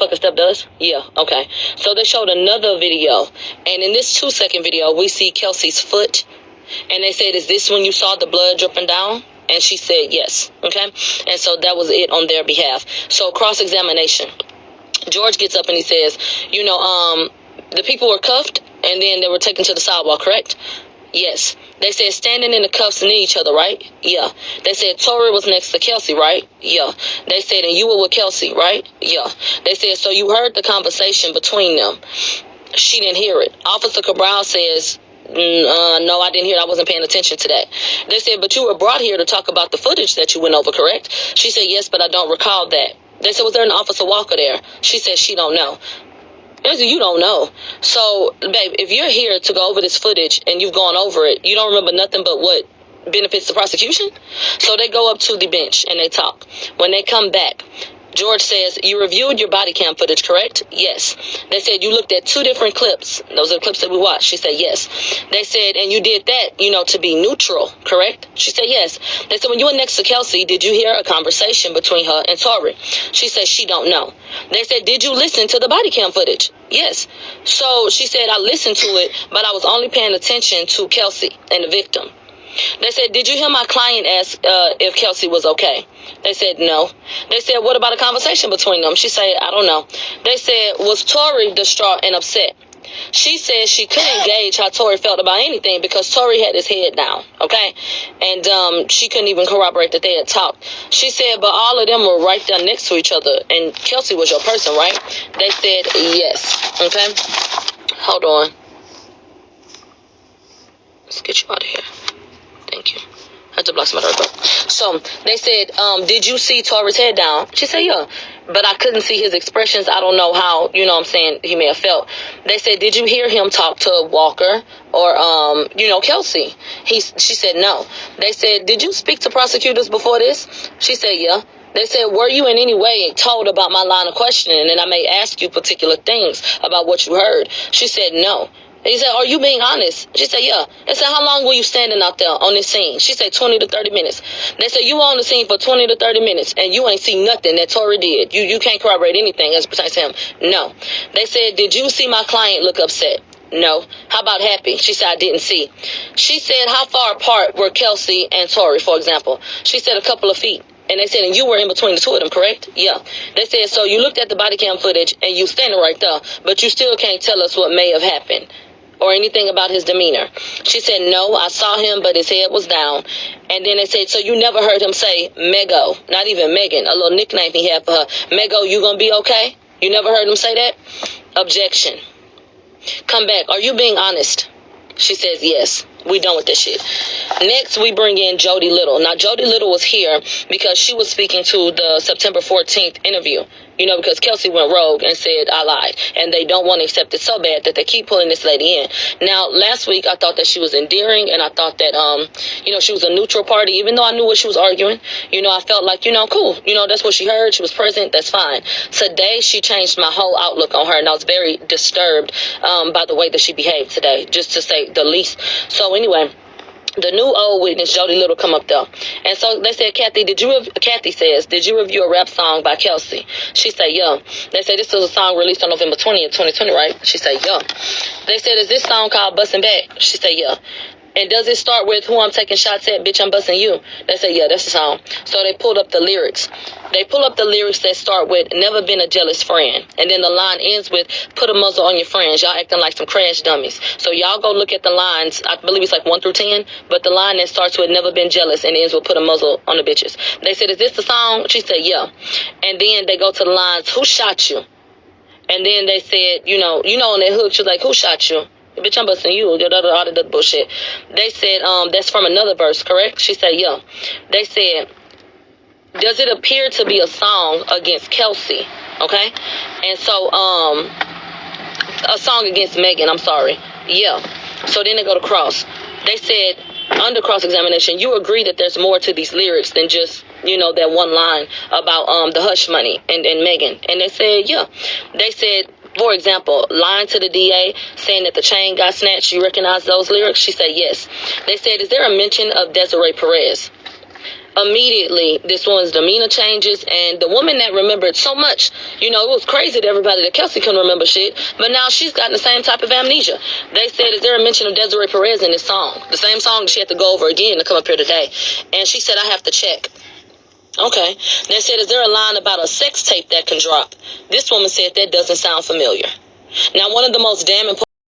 motherfucker step does? Yeah, okay. So they showed another video, and in this 2-second video, we see Kelsey's foot, and they said, is this when you saw the blood dripping down? And she said yes, okay? And so that was it on their behalf. So cross-examination. George gets up and he says, the people were cuffed, and then they were taken to the sidewalk, correct? Yes. They said standing in the cuffs near each other, right? Yeah. They said Tory was next to Kelsey, right? Yeah. They said, and you were with Kelsey, right? Yeah. They said, so you heard the conversation between them. She didn't hear it. Officer Cabral says, no, I didn't hear it. I wasn't paying attention to that. They said, but you were brought here to talk about the footage that you went over, correct? She said, yes, but I don't recall that. They said, was there an Officer Walker there? She said, she don't know. You don't know. So, babe, if you're here to go over this footage and you've gone over it, you don't remember nothing but what benefits the prosecution? So they go up to the bench and they talk. When they come back, George says, you reviewed your body cam footage, correct? Yes. They said, you looked at 2 different clips. Those are the clips that we watched. She said, yes. They said, and you did that, to be neutral, correct? She said, yes. They said, when you were next to Kelsey, did you hear a conversation between her and Tory? She said, she don't know. They said, did you listen to the body cam footage? Yes. So she said, I listened to it, but I was only paying attention to Kelsey and the victim. They said, did you hear my client ask if Kelsey was okay? They said, no. They said, what about a conversation between them? She said, I don't know. They said, was Tory distraught and upset? She said she couldn't gauge how Tory felt about anything because Tory had his head down, okay? And she couldn't even corroborate that they had talked. She said, but all of them were right there next to each other, and Kelsey was your person, right? They said, yes, okay? Hold on. Let's get you out of here. Thank you. I had to block somebody right quick. So they said, did you see Tory's head down? She said, yeah. But I couldn't see his expressions. I don't know how, he may have felt. They said, did you hear him talk to Walker or, Kelsey? She said, no. They said, did you speak to prosecutors before this? She said, yeah. They said, were you in any way told about my line of questioning and I may ask you particular things about what you heard? She said, no. He said, are you being honest? She said, yeah. They said, how long were you standing out there on this scene? She said, 20 to 30 minutes. They said, you were on the scene for 20 to 30 minutes, and you ain't seen nothing that Tory did. You can't corroborate anything as pertains to him. No. They said, did you see my client look upset? No. How about happy? She said, I didn't see. She said, how far apart were Kelsey and Tory, for example? She said, a couple of feet. And they said, and you were in between the two of them, correct? Yeah. They said, so you looked at the body cam footage, and you standing right there, but you still can't tell us what may have happened or anything about his demeanor. She said, no, I saw him, but his head was down. And then they said, so you never heard him say, Mego, not even Megan, a little nickname he had for her. Mego, you gonna be okay? You never heard him say that? Objection. Come back. Are you being honest? She says, yes. We done with this shit. Next, we bring in Jody Little. Now, Jody Little was here because she was speaking to the September 14th interview. Because Kelsey went rogue and said, I lied. And they don't want to accept it so bad that they keep pulling this lady in. Now, last week, I thought that she was endearing, and I thought that, she was a neutral party. Even though I knew what she was arguing, I felt like, cool. That's what she heard. She was present. That's fine. Today, she changed my whole outlook on her, and I was very disturbed by the way that she behaved today, just to say the least. So, anyway, the new old witness, Jody Little, come up there. And so they said, Kathy says, did you review a rap song by Kelsey? She said, yeah. They said, this was a song released on November 20th, 2020, right? She said, yeah. They said, is this song called Bustin' Back? She said, yeah. And does it start with who I'm taking shots at, bitch, I'm busting you? They said, yeah, that's the song. So they pulled up the lyrics. They pull up the lyrics that start with never been a jealous friend. And then the line ends with put a muzzle on your friends. Y'all acting like some crash dummies. So y'all go look at the lines. I believe it's like 1 through 10. But the line that starts with never been jealous and ends with put a muzzle on the bitches. They said, is this the song? She said, yeah. And then they go to the lines, who shot you? And then they said, on that hook, she was like, who shot you? Bitch, I'm busting you. All the bullshit. They said, that's from another verse, correct? She said, yeah. They said, does it appear to be a song against Kelsey? Okay? And so, a song against Megan, I'm sorry. Yeah. So then they go to cross. They said, under cross-examination, you agree that there's more to these lyrics than just, that one line about the hush money and Megan. And they said, yeah. They said, for example, lying to the DA, saying that the chain got snatched, you recognize those lyrics? She said, yes. They said, is there a mention of Desiree Perez? immediately this woman's demeanor changes, and the woman that remembered so much, it was crazy to everybody that Kelsey couldn't remember shit, but now she's gotten the same type of amnesia. They said, is there a mention of Desiree Perez in this song? The same song she had to go over again to come up here today. And she said, I have to check. Okay. They said, is there a line about a sex tape that can drop? This woman said that doesn't sound familiar. Now, one of the most damning